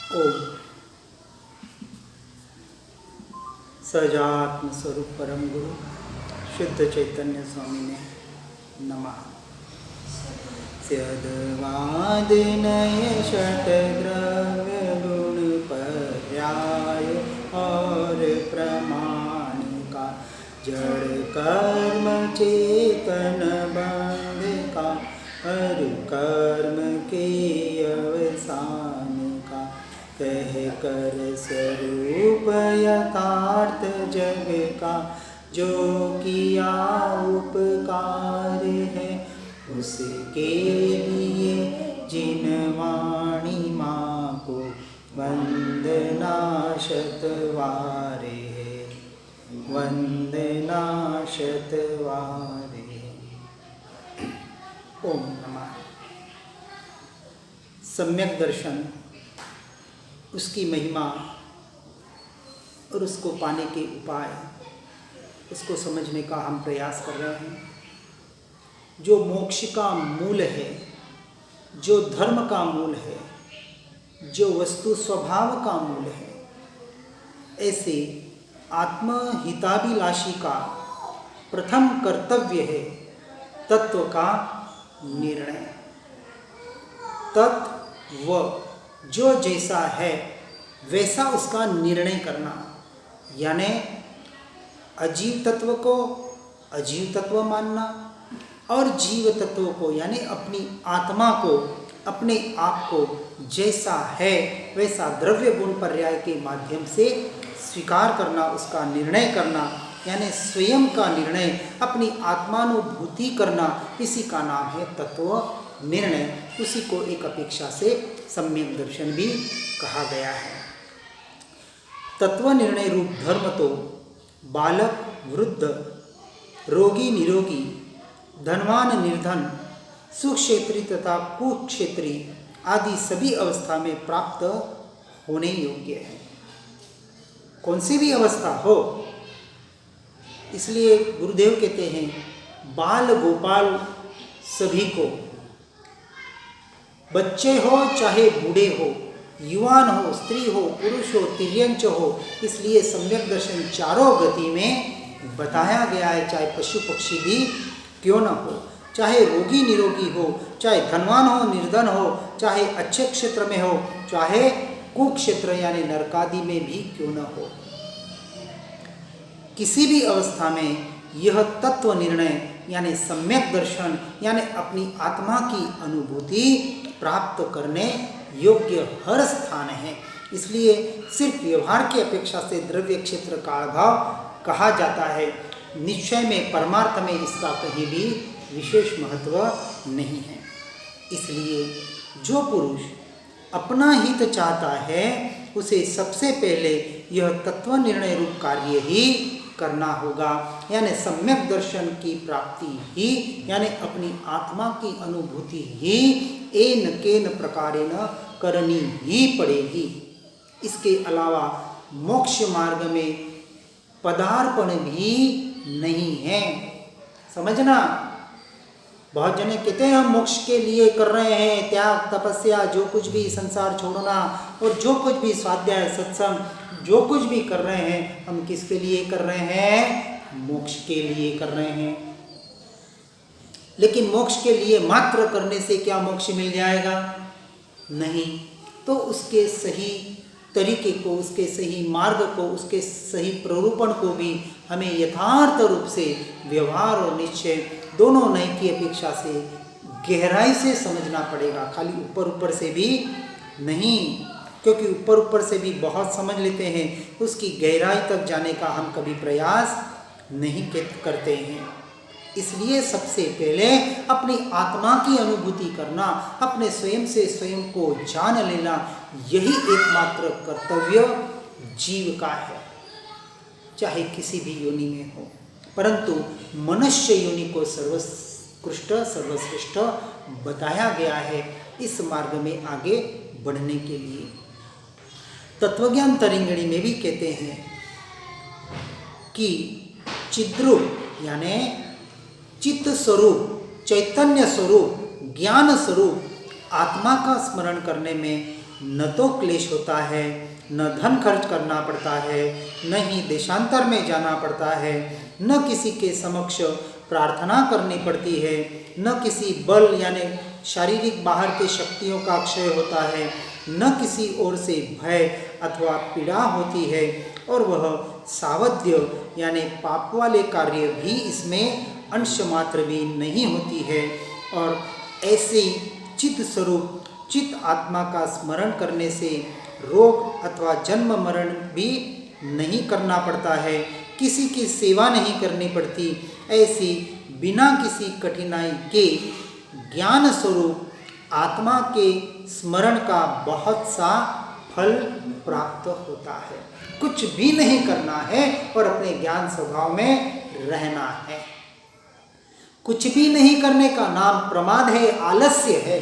ओम सजात्म स्वरूप परम गुरु शुद्ध चैतन्य स्वामी ने नमः। स्यद्वाद नय षट द्रव्य गुण पर्याय और प्रमाण का जड़ कर्म चेतन बंध का हर कर्म के अवसान का कह कर स्वरूप यथार्थ जग का जो किया उपकार है उसके लिए जिन वाणी माँ को वंदना शतवारे है वंदना शतवारे। ओम नमः। सम्यक दर्शन, उसकी महिमा और उसको पाने के उपाय, उसको समझने का हम प्रयास कर रहे हैं। जो मोक्ष का मूल है, जो धर्म का मूल है, जो वस्तु स्वभाव का मूल है, ऐसे आत्महिताभिलाषी का प्रथम कर्तव्य है तत्व का निर्णय। तत्व जो जैसा है वैसा उसका निर्णय करना, यानी अजीव तत्व को अजीव तत्व मानना और जीव तत्व को यानी अपनी आत्मा को, अपने आप को जैसा है वैसा द्रव्य गुण पर्याय के माध्यम से स्वीकार करना, उसका निर्णय करना, यानी स्वयं का निर्णय, अपनी आत्मानुभूति करना, इसी का नाम है तत्व निर्णय। उसी को एक अपेक्षा से सम्यक दर्शन भी कहा गया है। तत्व निर्णय रूप धर्म तो बालक वृद्ध, रोगी निरोगी, धनवान निर्धन, सुक्षेत्री तथा कुक्षेत्री आदि सभी अवस्था में प्राप्त होने योग्य है। कौन सी भी अवस्था हो, इसलिए गुरुदेव कहते हैं बाल गोपाल सभी को, बच्चे हो चाहे बूढ़े हो, युवान हो, स्त्री हो, पुरुष हो, तिर्यंच हो, इसलिए सम्यक दर्शन चारों गति में बताया गया है। चाहे पशु पक्षी भी क्यों न हो, चाहे रोगी निरोगी हो, चाहे धनवान हो निर्धन हो, चाहे अच्छे क्षेत्र में हो, चाहे कुक्षेत्र यानी नरकादि में भी क्यों न हो, किसी भी अवस्था में यह तत्व निर्णय यानी सम्यक दर्शन यानी अपनी आत्मा की अनुभूति प्राप्त करने योग्य हर स्थान है। इसलिए सिर्फ व्यवहार की अपेक्षा से द्रव्य क्षेत्र काल भाव कहा जाता है। निश्चय में परमार्थ में इसका कहीं भी विशेष महत्व नहीं है। इसलिए जो पुरुष अपना हित चाहता है उसे सबसे पहले यह तत्व निर्णय रूप कार्य ही करना होगा, यानी सम्यक दर्शन की प्राप्ति ही यानी अपनी आत्मा की अनुभूति ही एन केन प्रकारेण करनी ही पड़ेगी। इसके अलावा मोक्ष मार्ग में पदार्पण भी नहीं है। समझना, बहुत जने कहते हैं हम मोक्ष के लिए कर रहे हैं त्याग तपस्या, जो कुछ भी संसार छोड़ना और जो कुछ भी स्वाध्याय सत्संग जो कुछ भी कर रहे हैं, हम किसके लिए कर रहे हैं? मोक्ष के लिए कर रहे हैं। लेकिन मोक्ष के लिए मात्र करने से क्या मोक्ष मिल जाएगा? नहीं। तो उसके सही तरीके को, उसके सही मार्ग को, उसके सही प्ररूपण को भी हमें यथार्थ रूप से व्यवहार और निश्चय दोनों नए की अपेक्षा से गहराई से समझना पड़ेगा। खाली ऊपर ऊपर से भी नहीं, क्योंकि ऊपर ऊपर से भी बहुत समझ लेते हैं, उसकी गहराई तक जाने का हम कभी प्रयास नहीं करते हैं। इसलिए सबसे पहले अपनी आत्मा की अनुभूति करना, अपने स्वयं से स्वयं को जान लेना, यही एकमात्र कर्तव्य जीव का है, चाहे किसी भी योनि में हो। परंतु मनुष्य योनि को सर्वोत्कृष्ट सर्वश्रेष्ठ बताया गया है इस मार्ग में आगे बढ़ने के लिए। तत्वज्ञान तरिंगणी में भी कहते हैं कि चिद्रूप यानी चित्त स्वरूप, चैतन्य स्वरूप, ज्ञान स्वरूप आत्मा का स्मरण करने में न तो क्लेश होता है, न धन खर्च करना पड़ता है, न ही देशांतर में जाना पड़ता है, न किसी के समक्ष प्रार्थना करनी पड़ती है, न किसी बल यानी शारीरिक बाहर के शक्तियों का क्षय होता है, न किसी ओर से भय अथवा पीड़ा होती है, और वह सावध्य यानी पाप वाले कार्य भी इसमें अंश मात्र भी नहीं होती है। और ऐसी चित्त स्वरूप चित्त आत्मा का स्मरण करने से रोग अथवा जन्म मरण भी नहीं करना पड़ता है, किसी की सेवा नहीं करनी पड़ती। ऐसी बिना किसी कठिनाई के ज्ञान स्वरूप आत्मा के स्मरण का बहुत सा फल प्राप्त होता है। कुछ भी नहीं करना है और अपने ज्ञान स्वभाव में रहना है। कुछ भी नहीं करने का नाम प्रमाद है, आलस्य है।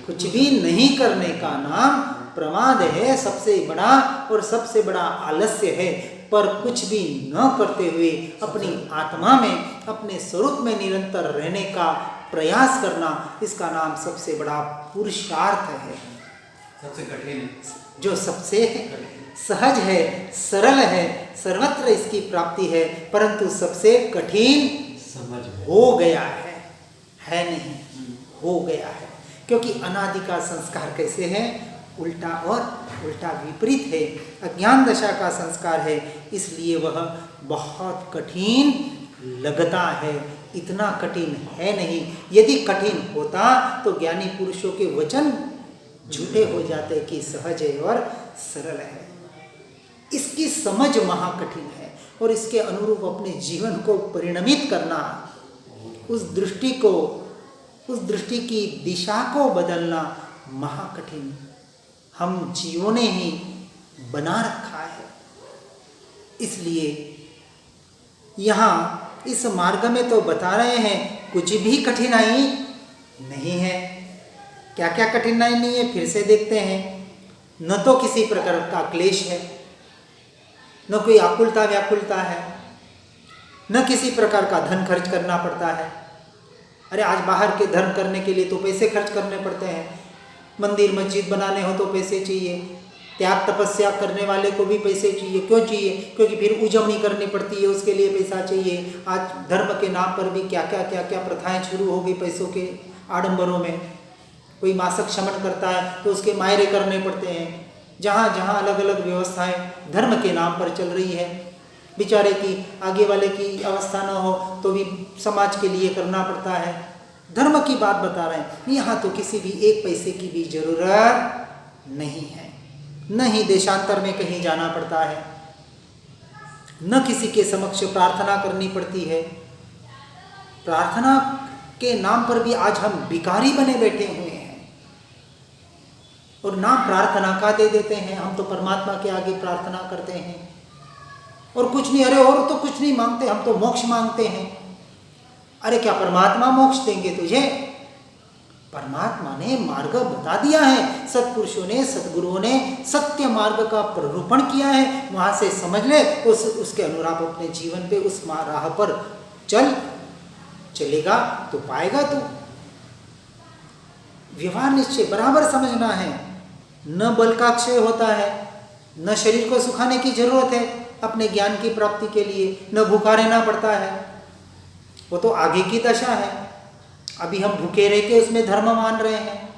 कुछ भी नहीं करने का नाम प्रमाद है, सबसे बड़ा और सबसे बड़ा आलस्य है। पर कुछ भी न करते हुए अपनी आत्मा में, अपने स्वरूप में निरंतर रहने का प्रयास करना, इसका नाम सबसे बड़ा पुरुषार्थ है। सबसे कठिन, जो सबसे सहज है, सरल है, सर्वत्र इसकी प्राप्ति है, परंतु सबसे कठिन समझ हो गया है नहीं, हो गया है। क्योंकि अनादि का संस्कार कैसे है? उल्टा और उल्टा विपरीत है, अज्ञान दशा का संस्कार है, इसलिए वह बहुत कठिन लगता है। इतना कठिन है नहीं। यदि कठिन होता तो ज्ञानी पुरुषों के वचन झूठे हो जाते कि सहज है और सरल है। इसकी समझ महाकठिन है और इसके अनुरूप अपने जीवन को परिणमित करना, उस दृष्टि को, उस दृष्टि की दिशा को बदलना महाकठिन हम जीवों ने ही बना रखा है। इसलिए यहाँ इस मार्ग में तो बता रहे हैं कुछ भी कठिनाई नहीं है। क्या क्या कठिनाई नहीं है फिर से देखते हैं। न तो किसी प्रकार का क्लेश है, न कोई आकुलता व्याकुलता है, न किसी प्रकार का धन खर्च करना पड़ता है। अरे आज बाहर के धर्म करने के लिए तो पैसे खर्च करने पड़ते हैं। मंदिर मस्जिद बनाने हो तो पैसे चाहिए, त्याग तपस्या करने वाले को भी पैसे चाहिए। क्यों चाहिए? क्योंकि फिर उजवनी करनी पड़ती है, उसके लिए पैसा चाहिए। आज धर्म के नाम पर भी क्या क्या प्रथाएं शुरू हो गई पैसों के आडंबरों में। कोई मासिक शमन करता है तो उसके मायरे करने पड़ते हैं। जहाँ जहाँ अलग अलग व्यवस्थाएं धर्म के नाम पर चल रही है, बेचारे की आगे वाले की अवस्था न हो तो भी समाज के लिए करना पड़ता है। धर्म की बात बता रहे हैं। यहाँ तो किसी भी एक पैसे की भी जरूरत नहीं है, न ही देशांतर में कहीं जाना पड़ता है, न किसी के समक्ष प्रार्थना करनी पड़ती है। प्रार्थना के नाम पर भी आज हम भिखारी बने बैठे हुए हैं और नाम प्रार्थना का दे देते हैं। हम तो परमात्मा के आगे प्रार्थना करते हैं और कुछ नहीं। अरे और तो कुछ नहीं मांगते, हम तो मोक्ष मांगते हैं। अरे क्या परमात्मा मोक्ष देंगे तुझे? परमात्मा ने मार्ग बता दिया है, सत्पुरुषों ने, सद्गुरुओं ने सत्य मार्ग का प्ररूपण किया है। वहां से समझ ले, उसके अनुरूप अपने जीवन पे उस राह पर चलेगा तो पाएगा। तो व्यवहार निश्चय बराबर समझना है। न बल का क्षय होता है, न शरीर को सुखाने की जरूरत है अपने ज्ञान की प्राप्ति के लिए, न भूखा रहना पड़ता है। वो तो आगे की दशा है। अभी हम भूखे रह के उसमें धर्म मान रहे हैं।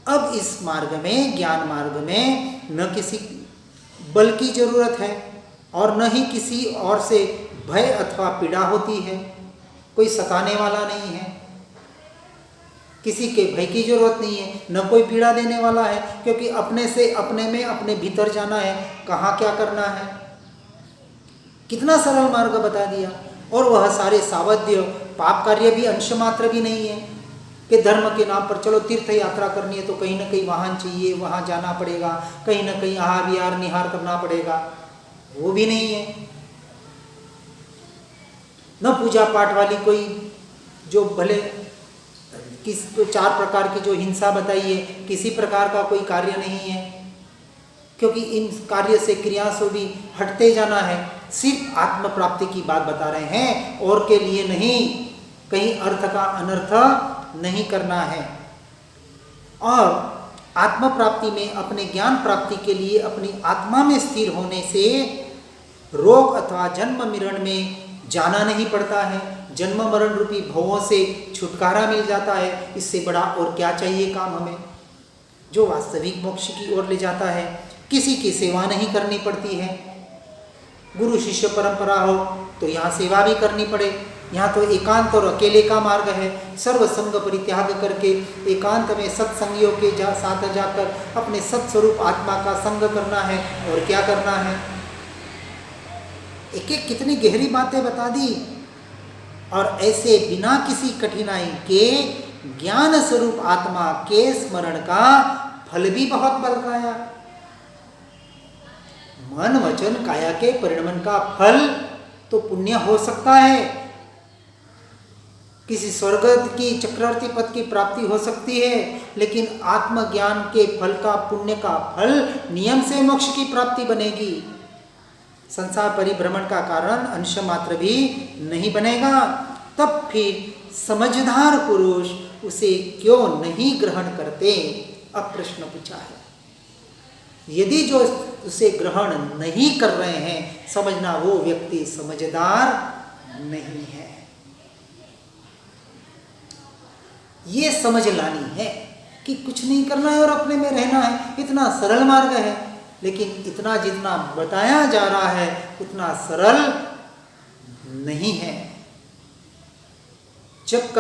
अब इस मार्ग में, ज्ञान मार्ग में, न किसी बल की जरूरत है और न ही किसी और से भय अथवा पीड़ा होती है। कोई सताने वाला नहीं है, किसी के भय की जरूरत नहीं है, न कोई पीड़ा देने वाला है। क्योंकि अपने से अपने में, अपने भीतर जाना है, कहाँ क्या करना है। कितना सरल मार्ग बता दिया। और वह सारे सावध्य, पाप कार्य भी अंश मात्र भी नहीं है कि धर्म के नाम पर चलो तीर्थ यात्रा करनी है तो कहीं ना कहीं वाहन चाहिए, वहाँ जाना पड़ेगा, कहीं ना कहीं आहार विहार निहार करना पड़ेगा, वो भी नहीं है। न पूजा पाठ वाली कोई जो भले किस 4 प्रकार की जो हिंसा बताई है, किसी प्रकार का कोई कार्य नहीं है। क्योंकि इन कार्य से, क्रिया से भी हटते जाना है। सिर्फ आत्म प्राप्ति की बात बता रहे हैं, और के लिए नहीं। कहीं अर्थ का अनर्थ नहीं करना है। और आत्म प्राप्ति में अपने ज्ञान प्राप्ति के लिए अपनी आत्मा में स्थिर होने से रोग अथवा जन्म मरण में जाना नहीं पड़ता है। जन्म मरण रूपी भवों से छुटकारा मिल जाता है। इससे बड़ा और क्या चाहिए काम हमें, जो वास्तविक मोक्ष की ओर ले जाता है। किसी की सेवा नहीं करनी पड़ती है। गुरु शिष्य परंपरा हो तो यहाँ सेवा भी करनी पड़े। यहाँ तो एकांत और अकेले का मार्ग है। सर्व संग परित्याग करके एकांत में सत्संगियों के साथ जाकर अपने सत्स्वरूप आत्मा का संग करना है। और क्या करना है, एक एक कितनी गहरी बातें बता दी। और ऐसे बिना किसी कठिनाई के ज्ञान स्वरूप आत्मा के स्मरण का फल भी बहुत बलकाया। मन वचन काया के परिणमन का फल तो पुण्य हो सकता है, किसी स्वर्ग की चक्रवर्ती पद की प्राप्ति हो सकती है, लेकिन आत्मज्ञान के फल का, पुण्य का फल नियम से मोक्ष की प्राप्ति बनेगी। संसार परिभ्रमण का कारण अंश मात्र भी नहीं बनेगा। तब फिर समझदार पुरुष उसे क्यों नहीं ग्रहण करते, अब प्रश्न पूछा है। यदि जो उसे ग्रहण नहीं कर रहे हैं, समझना वो व्यक्ति समझदार नहीं है। ये समझ लानी है कि कुछ नहीं करना है और अपने में रहना है। इतना सरल मार्ग है, लेकिन इतना जितना बताया जा रहा है उतना सरल नहीं है। जब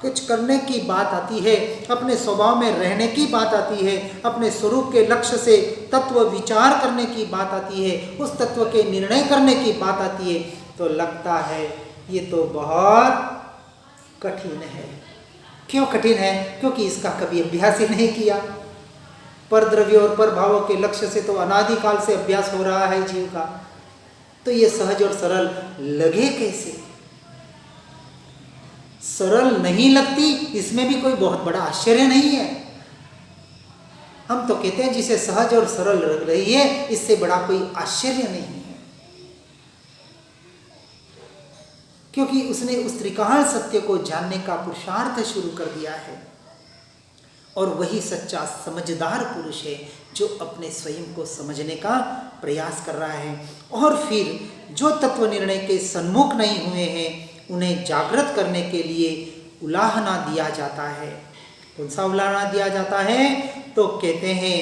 कुछ करने की बात आती है, अपने स्वभाव में रहने की बात आती है, अपने स्वरूप के लक्ष्य से तत्व विचार करने की बात आती है, उस तत्व के निर्णय करने की बात आती है, तो लगता है ये तो बहुत कठिन है। क्यों कठिन है? क्योंकि इसका कभी अभ्यास ही नहीं किया। पर द्रव्य और पर भावों के लक्ष्य से तो अनादिकाल से अभ्यास हो रहा है जीव का, तो ये सहज और सरल लगे कैसे? सरल नहीं लगती, इसमें भी कोई बहुत बड़ा आश्चर्य नहीं है। हम तो कहते हैं जिसे सहज और सरल लग रही है, इससे बड़ा कोई आश्चर्य नहीं है, क्योंकि उसने उस त्रिकाल सत्य को जानने का पुरुषार्थ शुरू कर दिया है। और वही सच्चा समझदार पुरुष है जो अपने स्वयं को समझने का प्रयास कर रहा है। और फिर जो तत्व निर्णय के सन्मुख नहीं हुए हैं, उन्हें जागृत करने के लिए उलाहना दिया जाता है। कौन सा उलाहना दिया जाता है? तो कहते हैं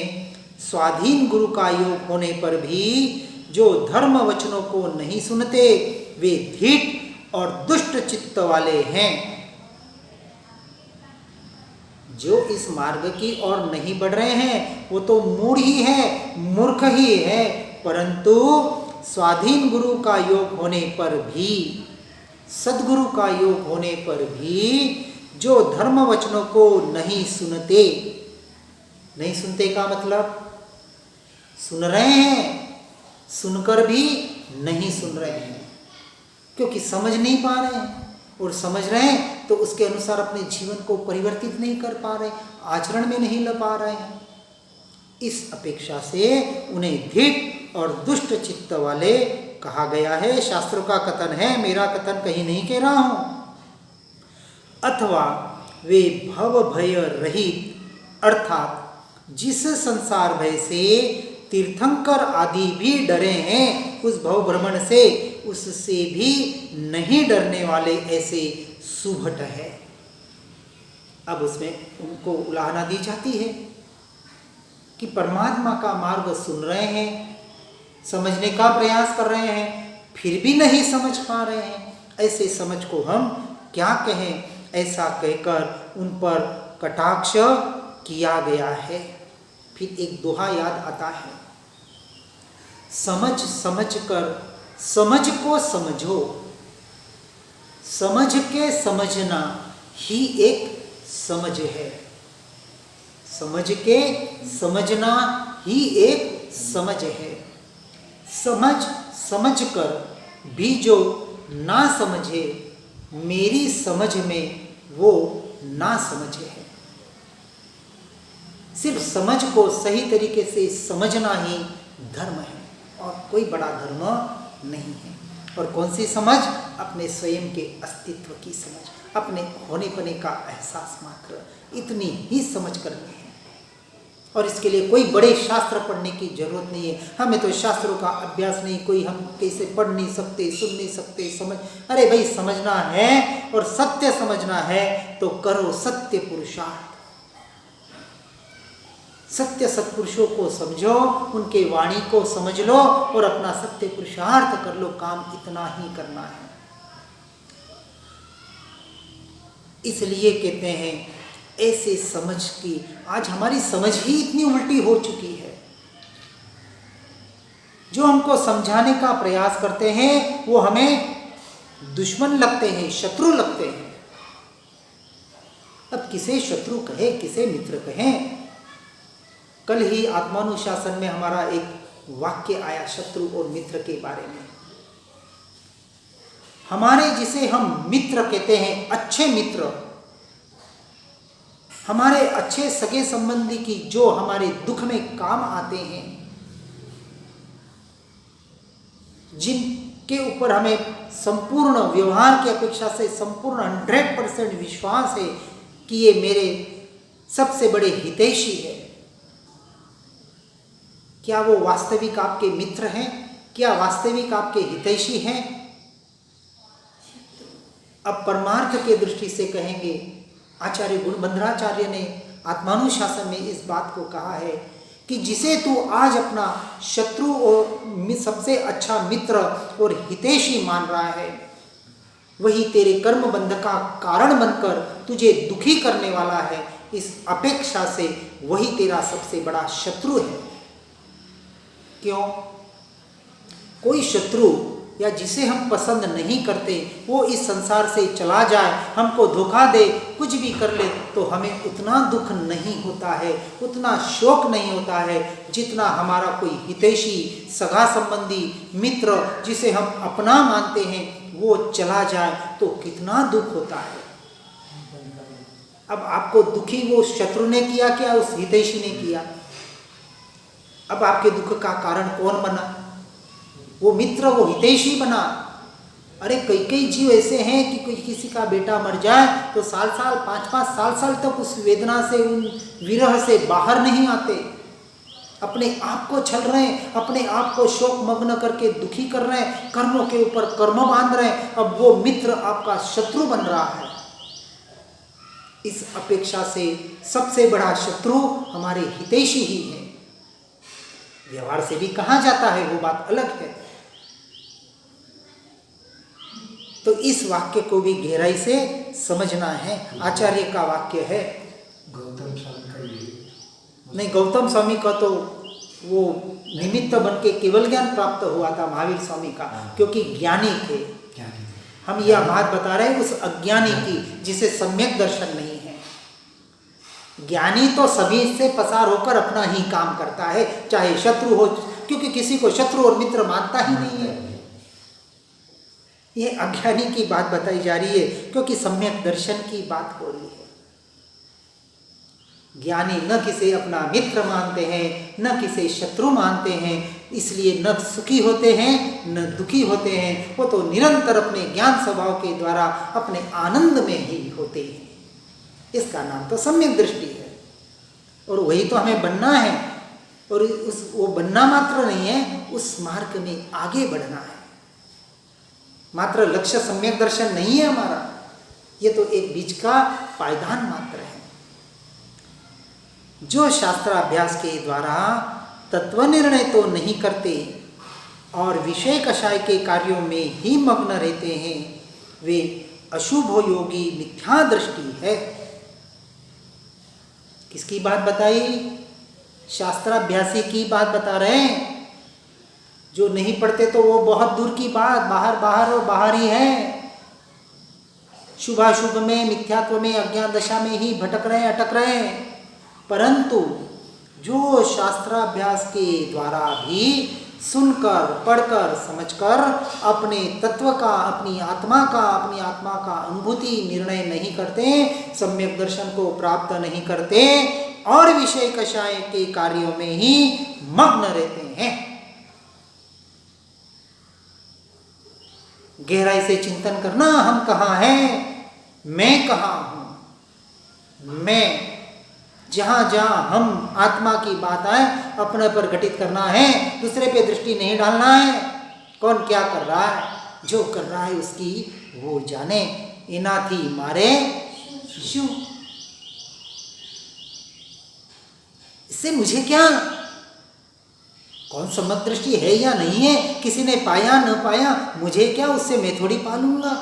स्वाधीन गुरु का योग होने पर भी जो धर्म वचनों को नहीं सुनते वे धीट और दुष्ट चित्त वाले हैं। जो इस मार्ग की ओर नहीं बढ़ रहे हैं वो तो मूढ़ ही है, मूर्ख ही है। परंतु स्वाधीन गुरु का योग होने पर भी, सद्गुरु का योग होने पर भी जो धर्म वचनों को नहीं सुनते, नहीं सुनते का मतलब सुन रहे हैं, सुनकर भी नहीं सुन रहे हैं, क्योंकि समझ नहीं पा रहे हैं, और समझ रहे हैं तो उसके अनुसार अपने जीवन को परिवर्तित नहीं कर पा रहे, आचरण में नहीं ला पा रहे हैं। इस अपेक्षा से उन्हें धीट और दुष्ट चित्त वाले कहा गया है। शास्त्रों का कथन है, मेरा कथन कहीं नहीं कह रहा हूं। अथवा वे भव भय रहित, अर्थात जिस संसार भय से तीर्थंकर आदि भी डरे हैं, उस भव भ्रमण से, उससे भी नहीं डरने वाले ऐसे सुभट है। अब उसमें उनको उलाहना दी जाती है कि परमात्मा का मार्ग सुन रहे हैं, समझने का प्रयास कर रहे हैं, फिर भी नहीं समझ पा रहे हैं, ऐसे समझ को हम क्या कहें? ऐसा कहकर उन पर कटाक्ष किया गया है। फिर एक दोहा याद आता है, समझ समझ कर समझ को समझो, समझ के समझना ही एक समझ है। समझ के समझना ही एक समझ है। समझ समझ कर भी जो ना समझे, मेरी समझ में वो ना समझे है। सिर्फ समझ को सही तरीके से समझना ही धर्म है और कोई बड़ा धर्म नहीं है। और कौन सी समझ? अपने स्वयं के अस्तित्व की समझ, अपने होने पने का एहसास मात्र, इतनी ही समझ करनी है। और इसके लिए कोई बड़े शास्त्र पढ़ने की जरूरत नहीं है। हमें तो शास्त्रों का अभ्यास नहीं, कोई हम कैसे पढ़ नहीं सकते, सुन नहीं सकते, समझ, अरे भाई समझना है और सत्य समझना है तो करो सत्य पुरुषार्थ। सत्य सत्पुरुषों को समझो, उनके वाणी को समझ लो और अपना सत्य पुरुषार्थ कर लो। काम इतना ही करना है। इसलिए कहते हैं ऐसे समझ की, आज हमारी समझ ही इतनी उल्टी हो चुकी है। जो हमको समझाने का प्रयास करते हैं वो हमें दुश्मन लगते हैं, शत्रु लगते हैं। अब किसे शत्रु कहे, किसे मित्र कहें? कल ही आत्मानुशासन में हमारा एक वाक्य आया शत्रु और मित्र के बारे में। हमारे जिसे हम मित्र कहते हैं, अच्छे मित्र, हमारे अच्छे सगे संबंधी की जो हमारे दुख में काम आते हैं, जिनके ऊपर हमें संपूर्ण व्यवहार की अपेक्षा से संपूर्ण 100% विश्वास है कि ये मेरे सबसे बड़े हितैषी है, क्या वो वास्तविक आपके मित्र हैं? क्या वास्तविक आपके हितैषी हैं? अब परमार्थ के दृष्टि से कहेंगे, आचार्य गुणबंधराचार्य ने आत्मानुशासन में इस बात को कहा है कि जिसे तू आज अपना शत्रु और सबसे अच्छा मित्र और हितैषी मान रहा है, वही तेरे कर्म बंध का कारण बनकर तुझे दुखी करने वाला है। इस अपेक्षा से वही तेरा सबसे बड़ा शत्रु है। क्यों? कोई शत्रु या जिसे हम पसंद नहीं करते वो इस संसार से चला जाए, हमको धोखा दे, कुछ भी कर ले, तो हमें उतना दुख नहीं होता है, उतना शोक नहीं होता है जितना हमारा कोई हितैषी, सगा संबंधी, मित्र जिसे हम अपना मानते हैं वो चला जाए तो कितना दुख होता है। अब आपको दुखी वो शत्रु ने किया क्या उस हितैषी ने किया? अब आपके दुख का कारण कौन बना? वो मित्र, वो हितैषी बना। अरे कई कई जीव ऐसे हैं कि कोई किसी का बेटा मर जाए तो साल साल 5-5 साल तक उस वेदना से, उन विरह से बाहर नहीं आते, अपने आप को छल रहे हैं, अपने आप को शोक मग्न करके दुखी कर रहे हैं, कर्मों के ऊपर कर्म बांध रहे हैं। अब वो मित्र आपका शत्रु बन रहा है। इस अपेक्षा से सबसे बड़ा शत्रु हमारे हितैषी ही है। व्यवहार से भी कहा जाता है, वो बात अलग है। तो इस वाक्य को भी गहराई से समझना है। आचार्य का वाक्य है, गौतम स्वामी का ये नहीं, गौतम स्वामी का तो वो निमित्त बन के केवल ज्ञान प्राप्त हुआ था, महावीर स्वामी का, क्योंकि ज्ञानी थे। हम यह बात बता रहे हैं उस अज्ञानी की जिसे सम्यक दर्शन नहीं है। ज्ञानी तो सभी से पसार होकर अपना ही काम करता है, चाहे शत्रु हो, क्योंकि किसी को शत्रु और मित्र मानता ही नहीं है। ये अज्ञानी की बात बताई जा रही है, क्योंकि सम्यक दर्शन की बात हो रही है। ज्ञानी न किसे अपना मित्र मानते हैं, न किसे शत्रु मानते हैं, इसलिए न सुखी होते हैं न दुखी होते हैं। वो तो निरंतर अपने ज्ञान स्वभाव के द्वारा अपने आनंद में ही होते हैं। इसका नाम तो सम्यक दृष्टि है, और वही तो हमें बनना है। और वो बनना मात्र नहीं है, उस मार्ग में आगे बढ़ना है। मात्र लक्ष्य सम्यक दर्शन नहीं है हमारा, ये तो एक बीच का पायदान मात्र है। जो शास्त्राभ्यास के द्वारा तत्व निर्णय तो नहीं करते और विषय कषाय के कार्यों में ही मग्न रहते हैं, वे अशुभ योगी मिथ्या दृष्टि है। किसकी बात बताई? शास्त्राभ्यासी की बात बता रहे हैं। जो नहीं पढ़ते तो वो बहुत दूर की बात, बाहर और बाहर ही है। शुभाशुभ में, मिथ्यात्व में, अज्ञान दशा में ही भटक रहे, अटक रहे। परंतु जो शास्त्राभ्यास के द्वारा भी सुनकर, पढ़कर, समझकर अपने तत्व का, अपनी आत्मा का अनुभूति निर्णय नहीं करते, सम्यक दर्शन को प्राप्त नहीं करते और विषय कषाय के कार्यों में ही मग्न रहते हैं। गहराई से चिंतन करना, हम कहाँ हैं, मैं कहाँ हूँ। मैं जहाँ जहाँ हम आत्मा की बात आए अपने पर घटित करना है, दूसरे पे दृष्टि नहीं डालना है। कौन क्या कर रहा है, जो कर रहा है उसकी वो जाने। इनाथी मारे शू, इससे मुझे क्या, कौन सम्यक दृष्टि है या नहीं है, किसी ने पाया न पाया, मुझे क्या, उससे मैं थोड़ी पालूंगा।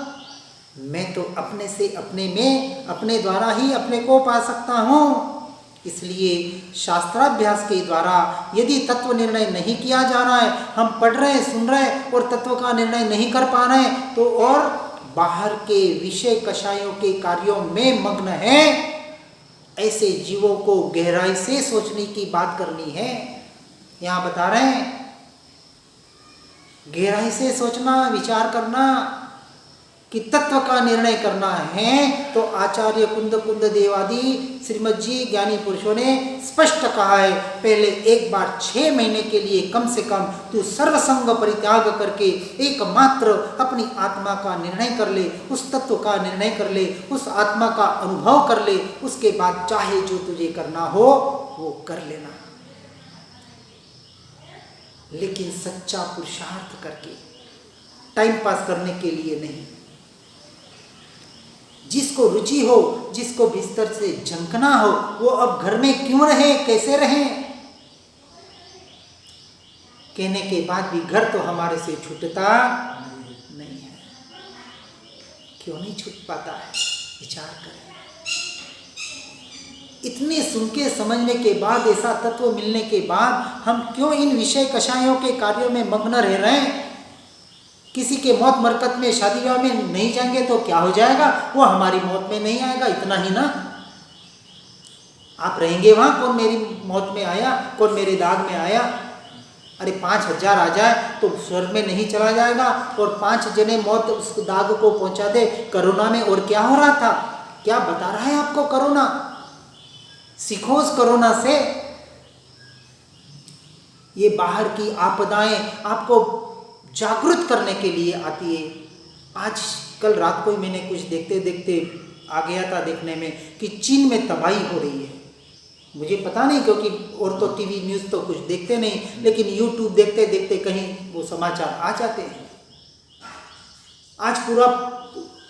मैं तो अपने से अपने में, अपने द्वारा ही अपने को पा सकता हूँ। इसलिए शास्त्राभ्यास के द्वारा यदि तत्व निर्णय नहीं किया जा रहा है, हम पढ़ रहे हैं, सुन रहे हैं और तत्व का निर्णय नहीं कर पा रहे हैं, तो और बाहर के विषय कषायों के कार्यों में मग्न है, ऐसे जीवों को गहराई से सोचने की बात करनी है। यहाँ बता रहे हैं गहराई से सोचना, विचार करना कि तत्व का निर्णय करना है, तो आचार्य कुंद देवादि श्रीमद जी ज्ञानी पुरुषों ने स्पष्ट कहा है, पहले एक बार 6 महीने के लिए कम से कम तू सर्वसंग परित्याग करके एकमात्र अपनी आत्मा का निर्णय कर ले, उस तत्व का निर्णय कर ले, उस आत्मा का अनुभव कर ले, उसके बाद चाहे जो तुझे करना हो वो कर लेना, लेकिन सच्चा पुरुषार्थ करके, टाइम पास करने के लिए नहीं। जिसको रुचि हो, जिसको बिस्तर से झंकना हो, वो अब घर में क्यों रहे, कैसे रहे। कहने के बाद भी घर तो हमारे से छूटता नहीं है। क्यों नहीं छूट पाता है, विचार करें। इतने सुन के समझने के बाद, ऐसा तत्व मिलने के बाद हम क्यों इन विषय कषायों के कार्यों में मग्न रह रहे हैं। किसी के मौत मरकत में, शादी विवाह में नहीं जाएंगे तो क्या हो जाएगा, वो हमारी मौत में नहीं आएगा, इतना ही ना। आप रहेंगे वहाँ, कौन मेरी मौत में आया, कौन मेरे दाग में आया। अरे 5000 आ जाए तो स्वर्ग में नहीं चला जाएगा, और 5 जने मौत उस दाग को पहुंचा दे। कोरोना में और क्या हो रहा था, क्या बता रहा है आपको कोरोना। सीखो उस कोरोना से। ये बाहर की आपदाएं आपको जागृत करने के लिए आती है। आज कल रात को ही मैंने कुछ देखते देखते आ गया था देखने में कि चीन में तबाही हो रही है। मुझे पता नहीं, क्योंकि और तो टीवी न्यूज़ तो कुछ देखते नहीं, लेकिन यूट्यूब देखते देखते कहीं वो समाचार आ जाते हैं। आज पूरा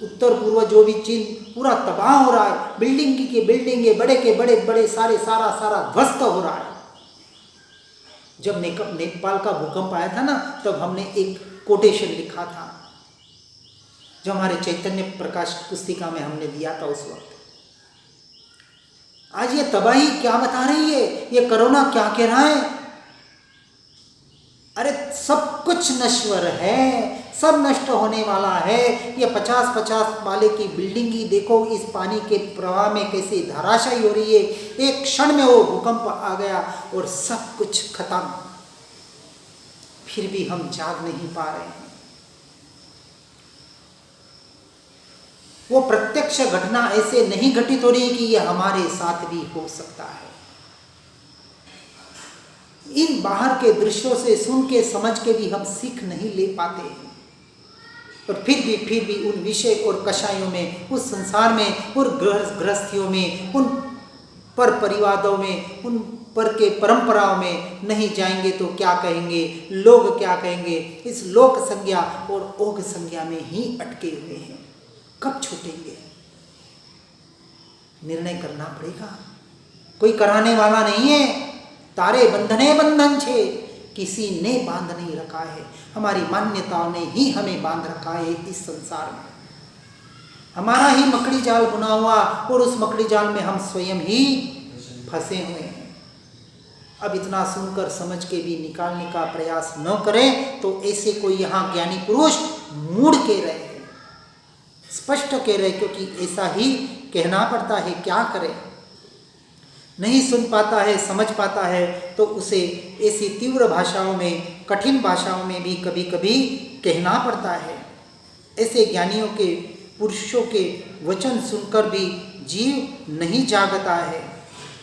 उत्तर पूर्व जो भी चीन पूरा तबाह हो रहा है, बिल्डिंग की बिल्डिंग, बड़े के बड़े बड़े सारा ध्वस्त हो रहा है। जब नेपाल का भूकंप आया था ना, तब हमने एक कोटेशन लिखा था, जो हमारे चैतन्य प्रकाश पुस्तिका में हमने दिया था उस वक्त। आज ये तबाही क्या बता रही है, ये कोरोना क्या कह रहा है। अरे सब कुछ नश्वर है, सब नष्ट होने वाला है। ये 50-50 वाले की बिल्डिंग ही देखो, इस पानी के प्रवाह में कैसे धराशायी हो रही है। एक क्षण में वो भूकंप आ गया और सब कुछ खत्म। फिर भी हम जाग नहीं पा रहे हैं। वो प्रत्यक्ष घटना ऐसे नहीं घटित हो रही कि ये हमारे साथ भी हो सकता है। इन बाहर के दृश्यों से सुन के समझ के भी हम सीख नहीं ले पाते हैं, और फिर भी उन विषय और कषायों में, उस संसार में, और गृहस्थियों में, उन पर परिवादों में, उन पर के परंपराओं में नहीं जाएंगे तो क्या कहेंगे, लोग क्या कहेंगे। इस लोक संज्ञा और ओग संज्ञा में ही अटके हुए हैं। कब छूटेंगे, निर्णय करना पड़ेगा। कोई कराने वाला नहीं है। तारे बंधने बंधन छे, किसी ने बांध नहीं रखा है। हमारी मान्यताओं ने ही हमें बांध रखा है इस संसार में। हमारा ही मकड़ी जाल बुना हुआ, और उस मकड़ी जाल में हम स्वयं ही फंसे हुए हैं। अब इतना सुनकर समझ के भी निकालने का प्रयास न करें तो ऐसे कोई यहाँ ज्ञानी पुरुष मुड़ के रहे, स्पष्ट कह रहे, क्योंकि ऐसा ही कहना पड़ता है। क्या करें, नहीं सुन पाता है, समझ पाता है, तो उसे ऐसी तीव्र भाषाओं में, कठिन भाषाओं में भी कभी कभी कहना पड़ता है। ऐसे ज्ञानियों के, पुरुषों के वचन सुनकर भी जीव नहीं जागता है।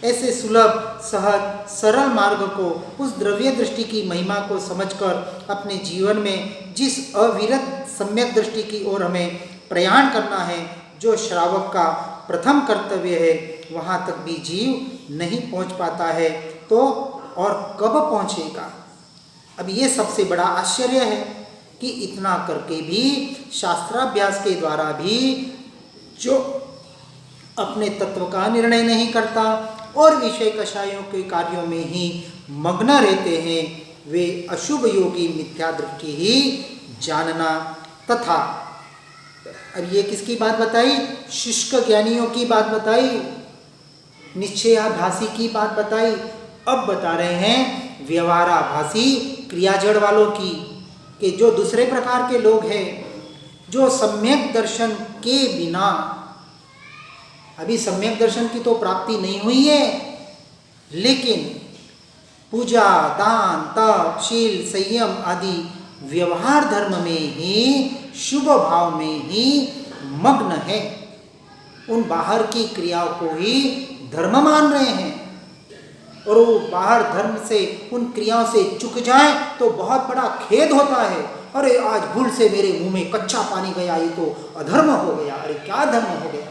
ऐसे सुलभ, सहज, सरल मार्ग को, उस द्रव्य दृष्टि की महिमा को समझकर अपने जीवन में जिस अविरत सम्यक दृष्टि की ओर हमें प्रयाण करना है, जो श्रावक का प्रथम कर्तव्य है, वहाँ तक भी जीव नहीं पहुँच पाता है, तो और कब पहुँचेगा? अब ये सबसे बड़ा आश्चर्य है कि इतना करके भी, शास्त्राभ्यास के द्वारा भी जो अपने तत्व का निर्णय नहीं करता और विषय कषायों के कार्यों में ही मग्न रहते हैं, वे अशुभ योगी मिथ्या दृष्टि ही जानना तथा, अब ये किसकी बात बताई? शुष्क ज्ञानियों की बात बताई, निश्चयाभासी की बात बताई। अब बता रहे हैं व्यवहाराभासी क्रियाजड़ वालों की, कि जो दूसरे प्रकार के लोग हैं, जो सम्यक दर्शन के बिना, अभी सम्यक दर्शन की तो प्राप्ति नहीं हुई है, लेकिन पूजा, दान, तप, शील, संयम आदि व्यवहार धर्म में ही, शुभ भाव में ही मग्न है, उन बाहर की क्रियाओं को ही धर्म मान रहे हैं, और वो बाहर धर्म से, उन क्रियाओं से चूक जाए तो बहुत बड़ा खेद होता है। अरे आज भूल से मेरे मुंह में कच्चा पानी गया, ये तो अधर्म हो गया। अरे क्या धर्म हो गया?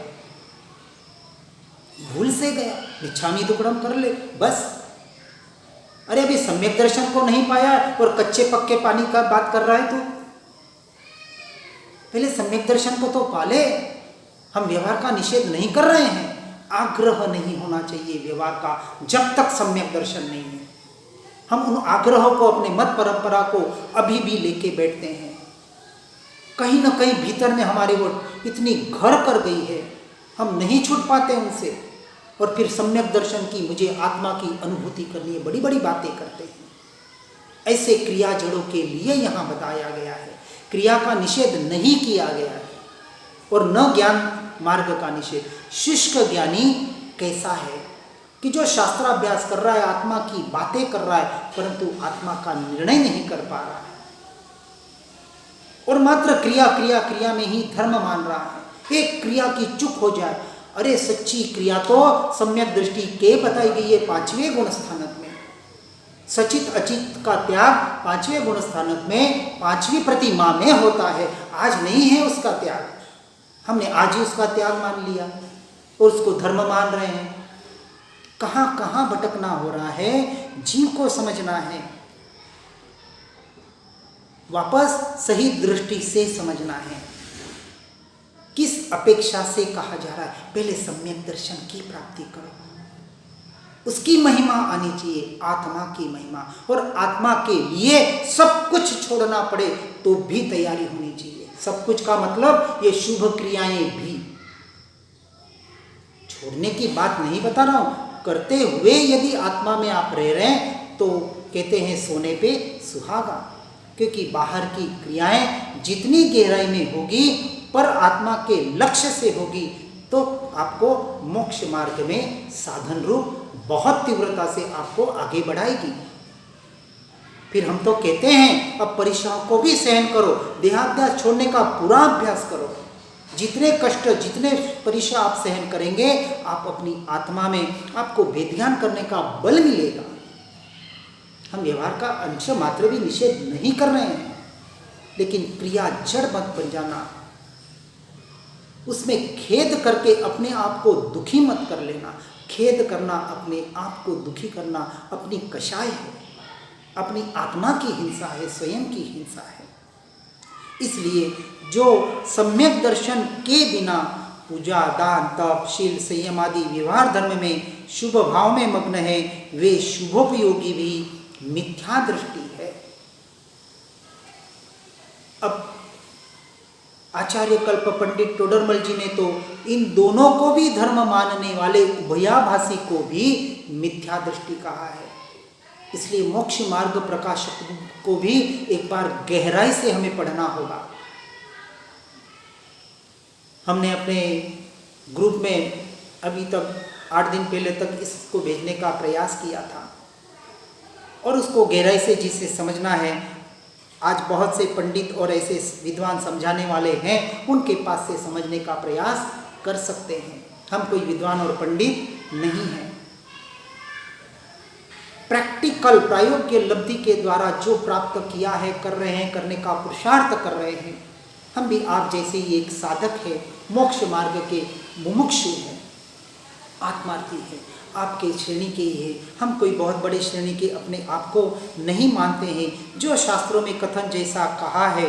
भूल से गया, मिच्छामी दुक्कडम कर ले बस। अरे अभी सम्यक दर्शन को नहीं पाया और कच्चे पक्के पानी का बात कर रहा है, तो पहले सम्यक दर्शन को तो पाले। हम व्यवहार का निषेध नहीं कर रहे हैं, आग्रह नहीं होना चाहिए व्यवहार का जब तक सम्यक दर्शन नहीं है। हम उन आग्रहों को, अपने मत परंपरा को अभी भी लेके बैठते हैं। कहीं ना कहीं भीतर में हमारे वो इतनी घर कर गई है, हम नहीं छूट पाते उनसे, और फिर सम्यक दर्शन की, मुझे आत्मा की अनुभूति करनी है, बड़ी बड़ी बातें करते हैं। ऐसे क्रिया जड़ों के लिए यहाँ बताया गया है, क्रिया का निषेध नहीं किया गया है, और न ज्ञान मार्ग का निषेध। शुष्क ज्ञानी कैसा है कि जो शास्त्राभ्यास कर रहा है, आत्मा की बातें कर रहा है, परंतु आत्मा का निर्णय नहीं कर पा रहा है, और मात्र क्रिया क्रिया क्रिया में ही धर्म मान रहा है। एक क्रिया की चूक हो जाए, अरे सच्ची क्रिया तो सम्यक दृष्टि के बताई गई है 5वें गुण स्थानक में। सचित अचित का त्याग 5वें गुण स्थानक में 5वीं प्रतिमा में होता है। आज नहीं है उसका त्याग, हमने आज ही उसका त्याग मान लिया और उसको धर्म मान रहे हैं। कहाँ कहाँ भटकना हो रहा है, जीव को समझना है, वापस सही दृष्टि से समझना है। किस अपेक्षा से कहा जा रहा है? पहले सम्यक दर्शन की प्राप्ति करो, उसकी महिमा आनी चाहिए, आत्मा की महिमा, और आत्मा के लिए सब कुछ छोड़ना पड़े तो भी तैयारी होनी चाहिए। सब कुछ का मतलब ये शुभ क्रियाएं भी, छोड़ने की बात नहीं बता रहा हूं, करते हुए यदि आत्मा में आप रह रहे हैं तो कहते हैं सोने पे सुहागा, क्योंकि बाहर की क्रियाएं जितनी गहराई में होगी पर आत्मा के लक्ष्य से होगी तो आपको मोक्ष मार्ग में साधन रूप बहुत तीव्रता से आपको आगे बढ़ाएगी। फिर हम तो कहते हैं अब परीक्षाओं को भी सहन करो, देहाभ्यास छोड़ने का पूरा अभ्यास करो। जितने कष्ट, जितने परीक्षा आप सहन करेंगे, आप अपनी आत्मा में आपको भेदज्ञान करने का बल मिलेगा। हम व्यवहार का अंश मात्र भी निषेध नहीं कर रहे हैं, लेकिन क्रिया जड़ मत बन जाना, उसमें खेद करके अपने आप को दुखी मत कर लेना। खेद करना, अपने आप को दुखी करना अपनी कषाय है, अपनी आत्मा की हिंसा है, स्वयं की हिंसा है। इसलिए जो सम्यक दर्शन के बिना पूजा, दान, तप, शील, संयम आदि व्यवहार धर्म में शुभ भाव में मग्न है, वे शुभोपयोगी भी मिथ्या दृष्टि है। अब आचार्य कल्प पंडित टोडरमल जी ने तो इन दोनों को भी धर्म मानने वाले उभयाभासी को भी मिथ्या दृष्टि कहा है। इसलिए मोक्ष मार्ग प्रकाशक को भी एक बार गहराई से हमें पढ़ना होगा। हमने अपने ग्रुप में अभी तक 8 दिन पहले तक इसको भेजने का प्रयास किया था, और उसको गहराई से जिसे समझना है, आज बहुत से पंडित और ऐसे विद्वान समझाने वाले हैं, उनके पास से समझने का प्रयास कर सकते हैं। हम कोई विद्वान और पंडित नहीं हैं। प्रैक्टिकल प्रायोगिक लब्धि के द्वारा जो प्राप्त किया है, कर रहे हैं, करने का पुरुषार्थ कर रहे हैं। हम भी आप जैसे ही एक साधक है, मोक्ष मार्ग के मुमुक्षु है, आत्मार्थी है, आपके श्रेणी के ही है। हम कोई बहुत बड़े श्रेणी के अपने आप को नहीं मानते हैं। जो शास्त्रों में कथन जैसा कहा है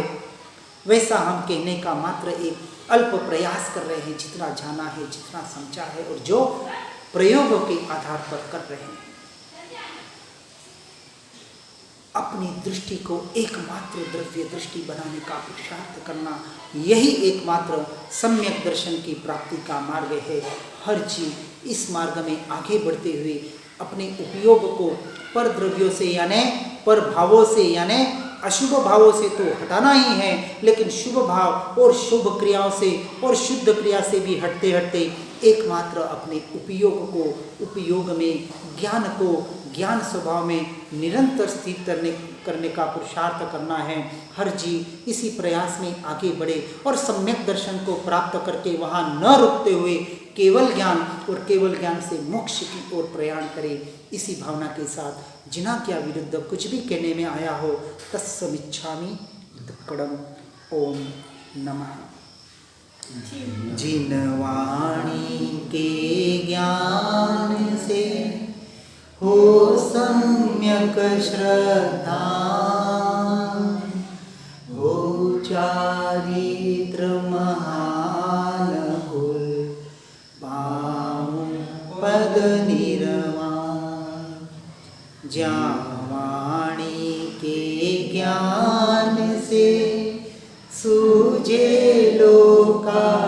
वैसा हम कहने का मात्र एक अल्प प्रयास कर रहे हैं, जितना जाना है, जितना समझा है और जो प्रयोगों के आधार पर कर रहे हैं। अपनी दृष्टि को एकमात्र द्रव्य दृष्टि बनाने का पुरुषार्थ करना, यही एकमात्र सम्यक दर्शन की प्राप्ति का मार्ग है। हर चीज इस मार्ग में आगे बढ़ते हुए अपने उपयोग को पर द्रव्यों से यानी पर भावों से यानी अशुभ भावों से तो हटाना ही है, लेकिन शुभ भाव और शुभ क्रियाओं से और शुद्ध क्रिया से भी हटते हटते एकमात्र अपने उपयोग में ज्ञान स्वभाव में निरंतर स्थित करने का पुरुषार्थ करना है। हर जीव इसी प्रयास में आगे बढ़े और सम्यक दर्शन को प्राप्त करके वहाँ न रुकते हुए केवल ज्ञान और केवल ज्ञान से मोक्ष की ओर प्रयाण करे। इसी भावना के साथ जिनाज्ञा विरुद्ध कुछ भी कहने में आया हो तत्समिच्छामि दुक्कडम। ओम नमः। जिन वाणी के ज्ञान से हो सम्यक श्रद्धा, हो चारित्र महान कुल, पाऊं पद निर्वाण। ज्ञान वाणी के ज्ञान से सूझे लोकालोक,